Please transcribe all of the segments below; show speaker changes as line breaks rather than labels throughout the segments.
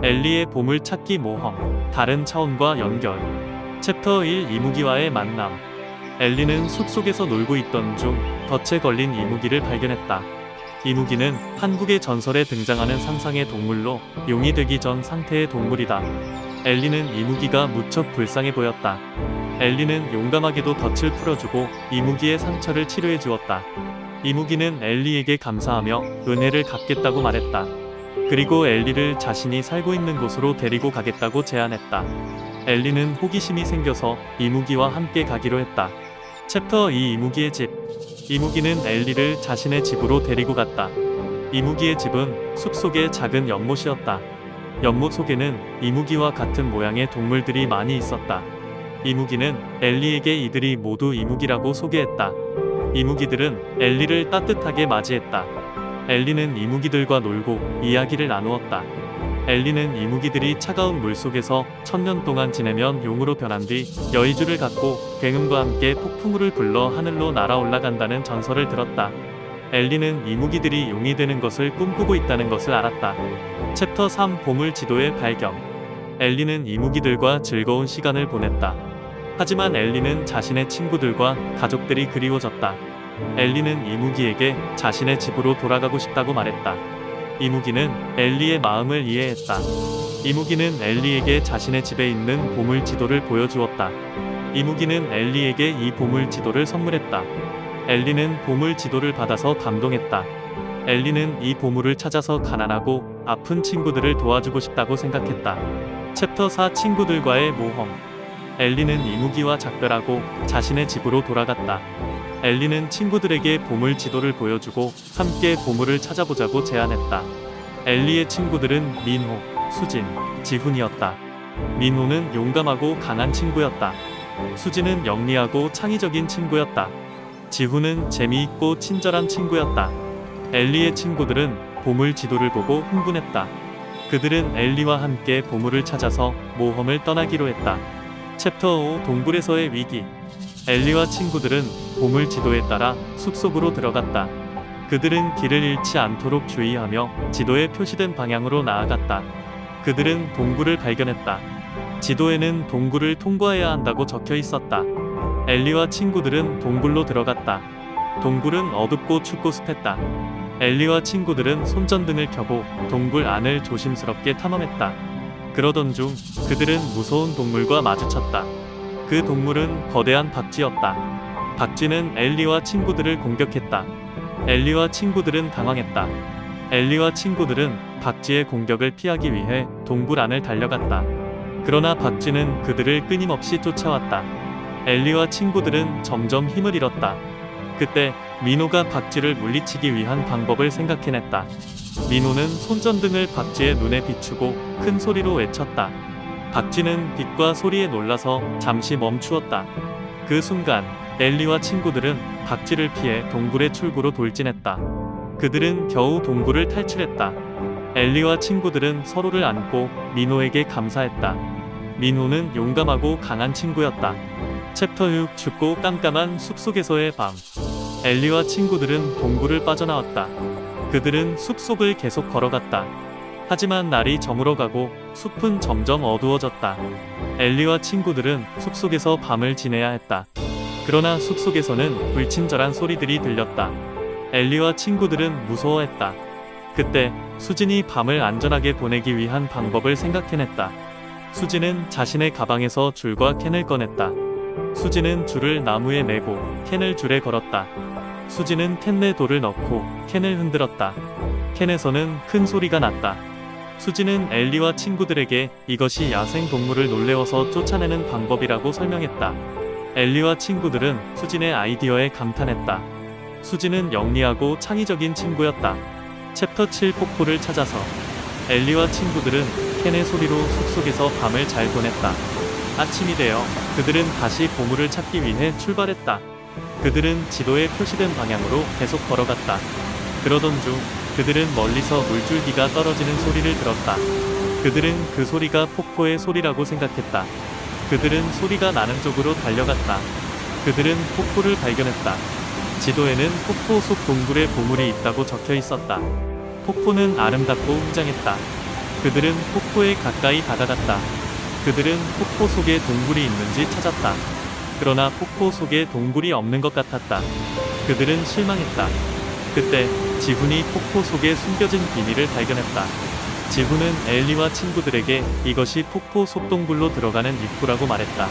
엘리의 보물찾기 모험, 다른 차원과 연결. 챕터 1. 이무기와의 만남. 엘리는 숲속에서 놀고 있던 중 덫에 걸린 이무기를 발견했다. 이무기는 한국의 전설에 등장하는 상상의 동물로 용이 되기 전 상태의 동물이다. 엘리는 이무기가 무척 불쌍해 보였다. 엘리는 용감하게도 덫을 풀어주고 이무기의 상처를 치료해 주었다. 이무기는 엘리에게 감사하며 은혜를 갚겠다고 말했다. 그리고 엘리를 자신이 살고 있는 곳으로 데리고 가겠다고 제안했다. 엘리는 호기심이 생겨서 이무기와 함께 가기로 했다. 챕터 2. 이무기의 집. 이무기는 엘리를 자신의 집으로 데리고 갔다. 이무기의 집은 숲속의 작은 연못이었다. 연못 속에는 이무기와 같은 모양의 동물들이 많이 있었다. 이무기는 엘리에게 이들이 모두 이무기라고 소개했다. 이무기들은 엘리를 따뜻하게 맞이했다. 엘리는 이무기들과 놀고 이야기를 나누었다. 엘리는 이무기들이 차가운 물속에서 1000년 동안 지내면 용으로 변한 뒤 여의주를 갖고 굉음과 함께 폭풍우를 불러 하늘로 날아올라간다는 전설을 들었다. 엘리는 이무기들이 용이 되는 것을 꿈꾸고 있다는 것을 알았다. 챕터 3. 보물지도의 발견. 엘리는 이무기들과 즐거운 시간을 보냈다. 하지만 엘리는 자신의 친구들과 가족들이 그리워졌다. 엘리는 이무기에게 자신의 집으로 돌아가고 싶다고 말했다. 이무기는 엘리의 마음을 이해했다. 이무기는 엘리에게 자신의 집에 있는 보물지도를 보여주었다. 이무기는 엘리에게 이 보물지도를 선물했다. 엘리는 보물지도를 받아서 감동했다. 엘리는 이 보물을 찾아서 가난하고 아픈 친구들을 도와주고 싶다고 생각했다. 챕터 4. 친구들과의 모험. 엘리는 이무기와 작별하고 자신의 집으로 돌아갔다. 엘리는 친구들에게 보물지도를 보여주고 함께 보물을 찾아보자고 제안했다. 엘리의 친구들은 민호, 수진, 지훈이었다. 민호는 용감하고 강한 친구였다. 수진은 영리하고 창의적인 친구였다. 지훈은 재미있고 친절한 친구였다. 엘리의 친구들은 보물지도를 보고 흥분했다. 그들은 엘리와 함께 보물을 찾아서 모험을 떠나기로 했다. 챕터 5. 동굴에서의 위기. 엘리와 친구들은 보물지도에 따라 숲속으로 들어갔다. 그들은 길을 잃지 않도록 주의하며 지도에 표시된 방향으로 나아갔다. 그들은 동굴을 발견했다. 지도에는 동굴을 통과해야 한다고 적혀 있었다. 엘리와 친구들은 동굴로 들어갔다. 동굴은 어둡고 춥고 습했다. 엘리와 친구들은 손전등을 켜고 동굴 안을 조심스럽게 탐험했다. 그러던 중 그들은 무서운 동물과 마주쳤다. 그 동물은 거대한 박쥐였다. 박쥐는 엘리와 친구들을 공격했다. 엘리와 친구들은 당황했다. 엘리와 친구들은 박쥐의 공격을 피하기 위해 동굴 안을 달려갔다. 그러나 박쥐는 그들을 끊임없이 쫓아왔다. 엘리와 친구들은 점점 힘을 잃었다. 그때 민호가 박쥐를 물리치기 위한 방법을 생각해냈다. 민호는 손전등을 박쥐의 눈에 비추고 큰 소리로 외쳤다. 박쥐는 빛과 소리에 놀라서 잠시 멈추었다. 그 순간 엘리와 친구들은 박쥐를 피해 동굴의 출구로 돌진했다. 그들은 겨우 동굴을 탈출했다. 엘리와 친구들은 서로를 안고 민호에게 감사했다. 민호는 용감하고 강한 친구였다. 챕터 6. 춥고 깜깜한 숲속에서의 밤. 엘리와 친구들은 동굴을 빠져나왔다. 그들은 숲속을 계속 걸어갔다. 하지만 날이 저물어가고 숲은 점점 어두워졌다. 엘리와 친구들은 숲속에서 밤을 지내야 했다. 그러나 숲속에서는 불친절한 소리들이 들렸다. 엘리와 친구들은 무서워했다. 그때 수진이 밤을 안전하게 보내기 위한 방법을 생각해냈다. 수진은 자신의 가방에서 줄과 캔을 꺼냈다. 수진은 줄을 나무에 매고 캔을 줄에 걸었다. 수진은 캔 내 돌을 넣고 캔을 흔들었다. 캔에서는 큰 소리가 났다. 수진은 엘리와 친구들에게 이것이 야생 동물을 놀래워서 쫓아내는 방법이라고 설명했다. 엘리와 친구들은 수진의 아이디어에 감탄했다. 수진은 영리하고 창의적인 친구였다. 챕터 7. 폭포를 찾아서. 엘리와 친구들은 캔의 소리로 숲속에서 밤을 잘 보냈다. 아침이 되어 그들은 다시 보물을 찾기 위해 출발했다. 그들은 지도에 표시된 방향으로 계속 걸어갔다. 그러던 중 그들은 멀리서 물줄기가 떨어지는 소리를 들었다. 그들은 그 소리가 폭포의 소리라고 생각했다. 그들은 소리가 나는 쪽으로 달려갔다. 그들은 폭포를 발견했다. 지도에는 폭포 속 동굴에 보물이 있다고 적혀 있었다. 폭포는 아름답고 웅장했다. 그들은 폭포에 가까이 다가갔다. 그들은 폭포 속에 동굴이 있는지 찾았다. 그러나 폭포 속에 동굴이 없는 것 같았다. 그들은 실망했다. 그때 지훈이 폭포 속에 숨겨진 비밀을 발견했다. 지훈은 엘리와 친구들에게 이것이 폭포 속동굴로 들어가는 입구라고 말했다.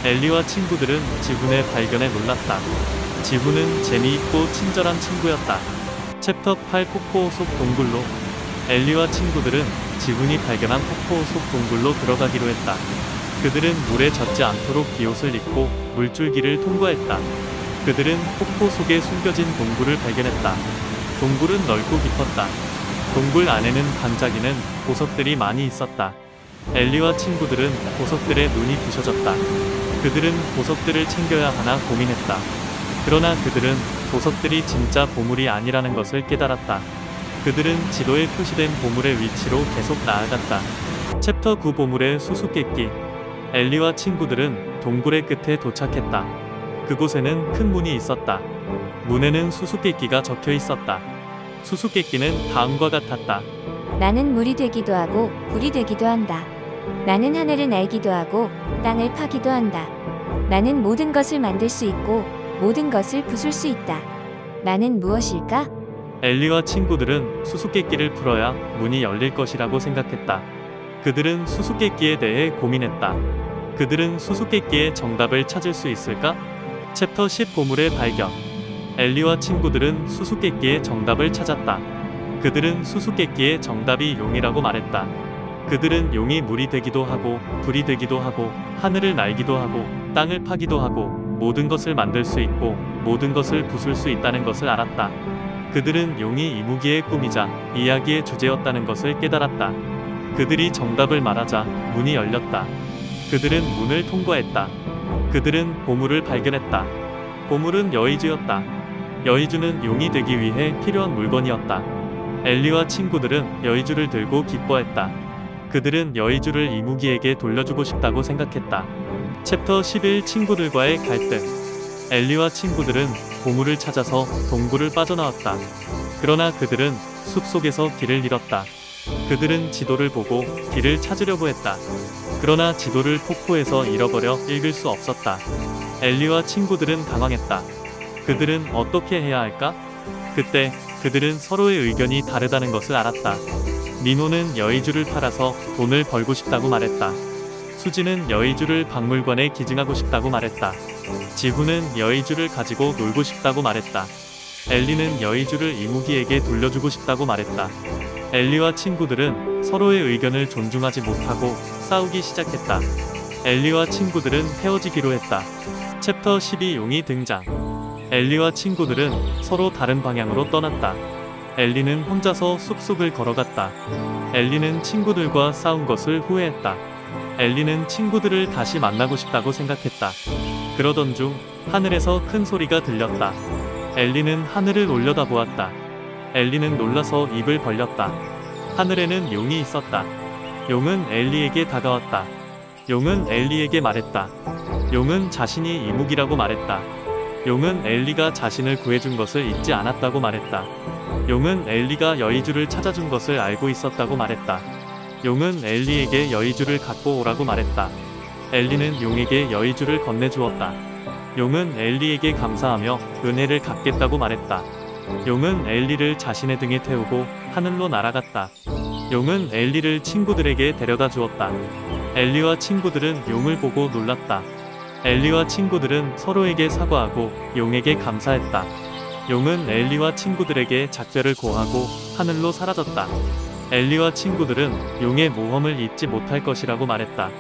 엘리와 친구들은 지훈의 발견에 놀랐다. 지훈은 재미있고 친절한 친구였다. 챕터 8 폭포 속 동굴로. 엘리와 친구들은 지훈이 발견한 폭포 속 동굴로 들어가기로 했다. 그들은 물에 젖지 않도록 비옷을 입고 물줄기를 통과했다. 그들은 폭포 속에 숨겨진 동굴을 발견했다. 동굴은 넓고 깊었다. 동굴 안에는 반짝이는 보석들이 많이 있었다. 엘리와 친구들은 보석들에 눈이 부셔졌다. 그들은 보석들을 챙겨야 하나 고민했다. 그러나 그들은 보석들이 진짜 보물이 아니라는 것을 깨달았다. 그들은 지도에 표시된 보물의 위치로 계속 나아갔다. 챕터 9 보물의 수수께끼. 엘리와 친구들은 동굴의 끝에 도착했다. 그곳에는 큰 문이 있었다. 문에는 수수께끼가 적혀 있었다. 수수께끼는 다음과 같았다.
나는 물이 되기도 하고 불이 되기도 한다. 나는 하늘을 날기도 하고 땅을 파기도 한다. 나는 모든 것을 만들 수 있고 모든 것을 부술 수 있다. 나는 무엇일까?
엘리와 친구들은 수수께끼를 풀어야 문이 열릴 것이라고 생각했다. 그들은 수수께끼에 대해 고민했다. 그들은 수수께끼의 정답을 찾을 수 있을까? 챕터 10 보물의 발견. 엘리와 친구들은 수수께끼의 정답을 찾았다. 그들은 수수께끼의 정답이 용이라고 말했다. 그들은 용이 물이 되기도 하고 불이 되기도 하고 하늘을 날기도 하고 땅을 파기도 하고 모든 것을 만들 수 있고 모든 것을 부술 수 있다는 것을 알았다. 그들은 용이 이무기의 꿈이자 이야기의 주제였다는 것을 깨달았다. 그들이 정답을 말하자 문이 열렸다. 그들은 문을 통과했다. 그들은 보물을 발견했다. 보물은 여의주였다. 여의주는 용이 되기 위해 필요한 물건이었다. 엘리와 친구들은 여의주를 들고 기뻐했다. 그들은 여의주를 이무기에게 돌려주고 싶다고 생각했다. 챕터 11 친구들과의 갈등. 엘리와 친구들은 보물을 찾아서 동굴을 빠져나왔다. 그러나 그들은 숲속에서 길을 잃었다. 그들은 지도를 보고 길을 찾으려고 했다. 그러나 지도를 폭포에서 잃어버려 읽을 수 없었다. 엘리와 친구들은 당황했다. 그들은 어떻게 해야 할까? 그때 그들은 서로의 의견이 다르다는 것을 알았다. 민호는 여의주를 팔아서 돈을 벌고 싶다고 말했다. 수지는 여의주를 박물관에 기증하고 싶다고 말했다. 지훈은 여의주를 가지고 놀고 싶다고 말했다. 엘리는 여의주를 이무기에게 돌려주고 싶다고 말했다. 엘리와 친구들은 서로의 의견을 존중하지 못하고 싸우기 시작했다. 엘리와 친구들은 헤어지기로 했다. 챕터 12 용이 등장. 엘리와 친구들은 서로 다른 방향으로 떠났다. 엘리는 혼자서 숲속을 걸어갔다. 엘리는 친구들과 싸운 것을 후회했다. 엘리는 친구들을 다시 만나고 싶다고 생각했다. 그러던 중 하늘에서 큰 소리가 들렸다. 엘리는 하늘을 올려다보았다. 엘리는 놀라서 입을 벌렸다. 하늘에는 용이 있었다. 용은 엘리에게 다가왔다. 용은 엘리에게 말했다. 용은 자신이 이무기라고 말했다. 용은 엘리가 자신을 구해준 것을 잊지 않았다고 말했다. 용은 엘리가 여의주를 찾아준 것을 알고 있었다고 말했다. 용은 엘리에게 여의주를 갖고 오라고 말했다. 엘리는 용에게 여의주를 건네주었다. 용은 엘리에게 감사하며 은혜를 갚겠다고 말했다. 용은 엘리를 자신의 등에 태우고 하늘로 날아갔다. 용은 엘리를 친구들에게 데려다 주었다. 엘리와 친구들은 용을 보고 놀랐다. 엘리와 친구들은 서로에게 사과하고 용에게 감사했다. 용은 엘리와 친구들에게 작별을 고하고 하늘로 사라졌다. 엘리와 친구들은 용의 모험을 잊지 못할 것이라고 말했다.